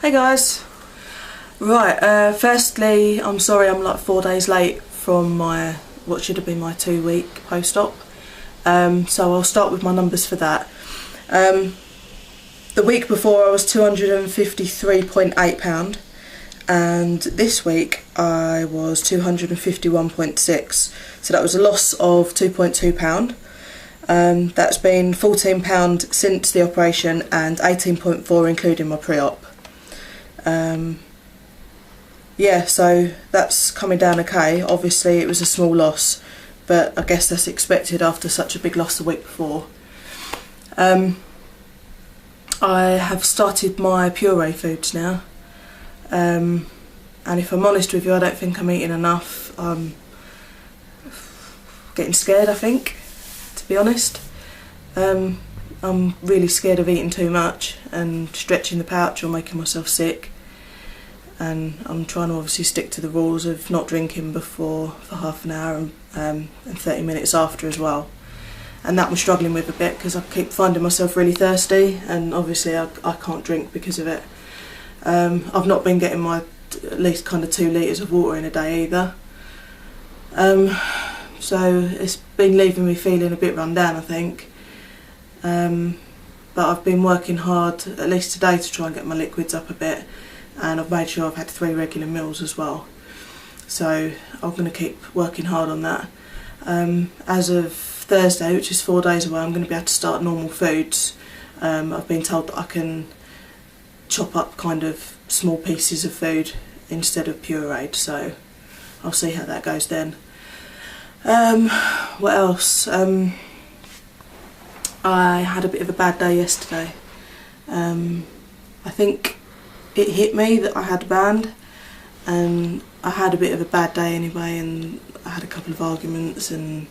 Hey guys. Right, firstly, I'm sorry I'm like 4 days late from what should have been my 2-week post-op. So I'll start with my numbers for that. The week before I was 253.8 £, and this week I was 251.6, so that was a loss of 2.2 £. That's been £14 since the operation and 18.4 including my pre-op. Yeah, so that's coming down okay. Obviously it was a small loss, but I guess that's expected after such a big loss the week before. I have started my puree foods now, and if I'm honest with you, I don't think I'm eating enough. I'm getting scared, I think, to be honest. I'm really scared of eating too much and stretching the pouch or making myself sick. And I'm trying to obviously stick to the rules of not drinking before for half an hour and 30 minutes after as well. And that I'm struggling with a bit because I keep finding myself really thirsty, and obviously I can't drink because of it. I've not been getting my at least kind of 2 litres of water in a day either. So it's been leaving me feeling a bit run down, I think. But I've been working hard, at least today, to try and get my liquids up a bit. And I've made sure I've had 3 regular meals as well. So I'm going to keep working hard on that. As of Thursday, which is 4 days away, I'm going to be able to start normal foods. I've been told that I can chop up kind of small pieces of food instead of pureed, so I'll see how that goes then. What else? I had a bit of a bad day yesterday. I think it hit me that I had a band, and I had a bit of a bad day anyway, and I had a couple of arguments and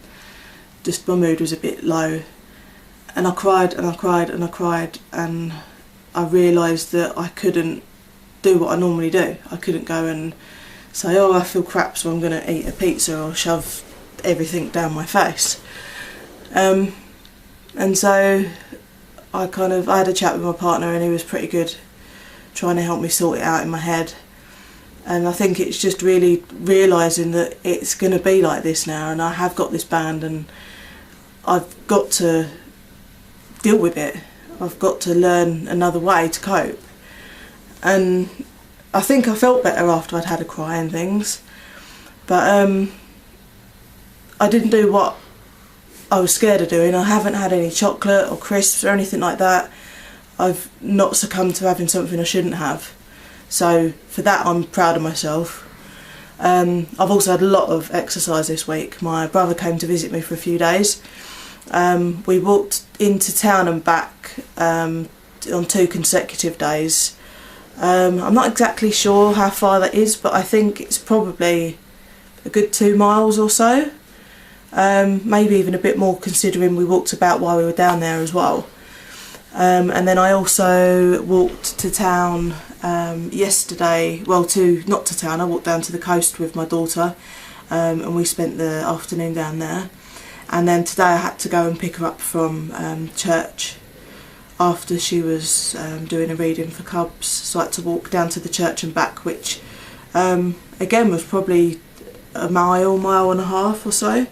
just my mood was a bit low, and I cried and I cried and I cried, and I realised that I couldn't do what I normally do. I couldn't go and say, oh, I feel crap, so I'm going to eat a pizza or shove everything down my face. And so I had a chat with my partner, and he was pretty good trying to help me sort it out in my head. And I think it's just really realising that it's going to be like this now, and I have got this band and I've got to deal with it. I've got to learn another way to cope. And I think I felt better after I'd had a cry and things, but I didn't do what I was scared of doing. I haven't had any chocolate or crisps or anything like that. I've not succumbed to having something I shouldn't have. So for that I'm proud of myself. I've also had a lot of exercise this week. My brother came to visit me for a few days. We walked into town and back on 2 consecutive days. I'm not exactly sure how far that is, but I think it's probably a good 2 miles or so. Maybe even a bit more, considering we walked about while we were down there as well. And then I also walked to town yesterday, not to town, I walked down to the coast with my daughter, and we spent the afternoon down there. And then today I had to go and pick her up from church after she was doing a reading for Cubs, so I had to walk down to the church and back, which again was probably a mile and a half or so.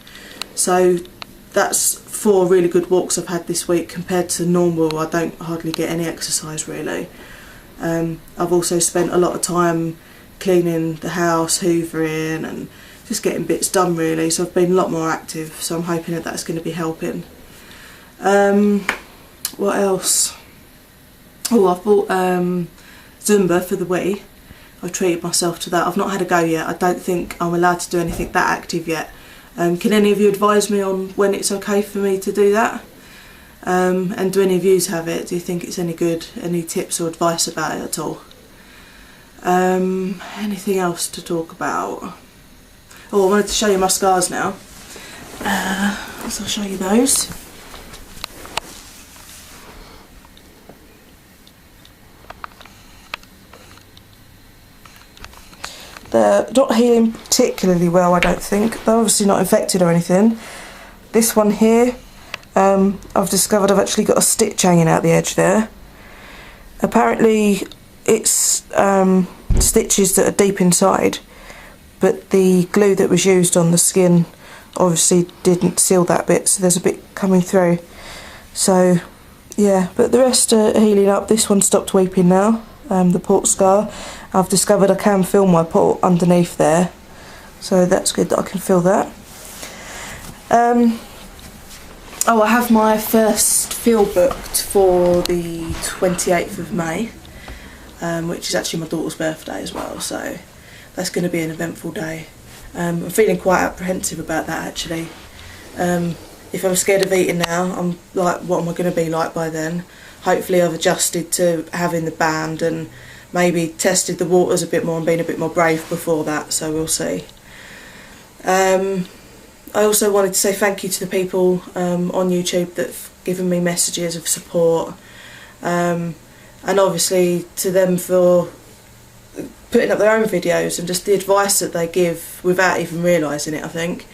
So that's 4 really good walks I've had this week compared to normal. I don't hardly get any exercise really. I've also spent a lot of time cleaning the house, hoovering and just getting bits done really, so I've been a lot more active, so I'm hoping that that's going to be helping. What else? Oh, I've bought Zumba for the Wii. I've treated myself to that. I've not had a go yet. I don't think I'm allowed to do anything that active yet. Can any of you advise me on when it's okay for me to do that? And do any of you have it? Do you think it's any good? Any tips or advice about it at all? Anything else to talk about? Oh, I wanted to show you my scars now. So I'll show you those. They're not healing particularly well, I don't think. They're obviously not infected or anything. This one here, I've discovered I've actually got a stitch hanging out the edge there. Apparently it's stitches that are deep inside, but the glue that was used on the skin obviously didn't seal that bit, so there's a bit coming through. So yeah, but the rest are healing up. This one stopped weeping now, the port scar. I've discovered I can feel my port underneath there, so that's good that I can feel that. Oh, I have my first feel booked for the 28th of May, which is actually my daughter's birthday as well, so that's going to be an eventful day. I'm feeling quite apprehensive about that actually. If I'm scared of eating now, I'm like, what am I going to be like by then? Hopefully I've adjusted to having the band and maybe tested the waters a bit more and been a bit more brave before that, so we'll see. I also wanted to say thank you to the people on YouTube that have given me messages of support, and obviously to them for putting up their own videos and just the advice that they give without even realising it, I think.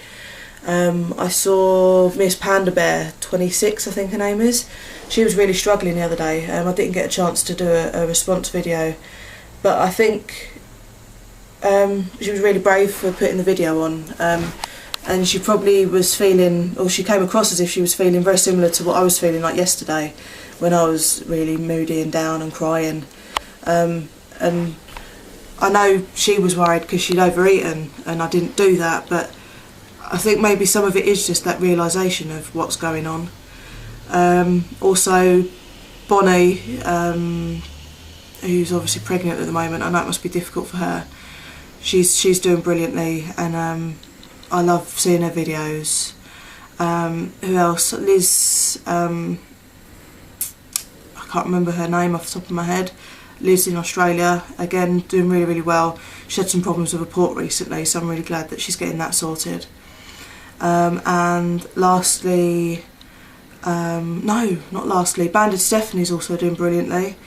I saw Miss Panda Bear 26, I think her name is. She was really struggling the other day. I didn't get a chance to do a response video, but I think she was really brave for putting the video on. And she probably was feeling, or she came across as if she was feeling very similar to what I was feeling like yesterday when I was really moody and down and crying. And I know she was worried because she'd overeaten and I didn't do that, but I think maybe some of it is just that realisation of what's going on. Also Bonnie, who's obviously pregnant at the moment, I know it must be difficult for her. She's doing brilliantly, and I love seeing her videos. Who else? Liz, I can't remember her name off the top of my head. Lives in Australia, again doing really, really well. She had some problems with a port recently, so I'm really glad that she's getting that sorted. And lastly, no, not lastly, Banded Stephanie's also doing brilliantly.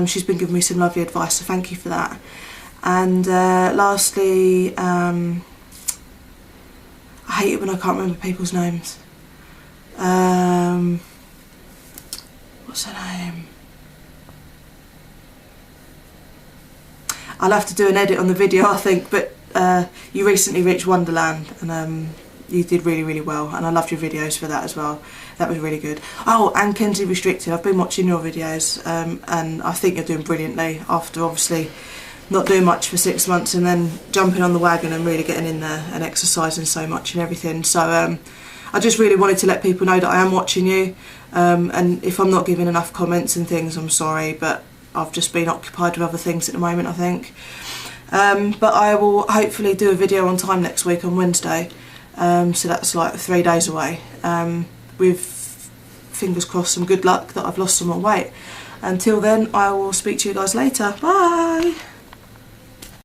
She's been giving me some lovely advice, so thank you for that. And lastly, I hate it when I can't remember people's names. What's her name? I'll have to do an edit on the video, I think, but you recently reached Wonderland, and you did really, really well, and I loved your videos for that as well. That was really good. Oh, and Kenzie Restricted, I've been watching your videos, and I think you're doing brilliantly after obviously not doing much for 6 months and then jumping on the wagon and really getting in there and exercising so much and everything. So I just really wanted to let people know that I am watching you, and if I'm not giving enough comments and things, I'm sorry, but I've just been occupied with other things at the moment, I think. But I will hopefully do a video on time next week on Wednesday, so that's like 3 days away, with, fingers crossed, some good luck that I've lost some more weight. Until then, I will speak to you guys later. Bye!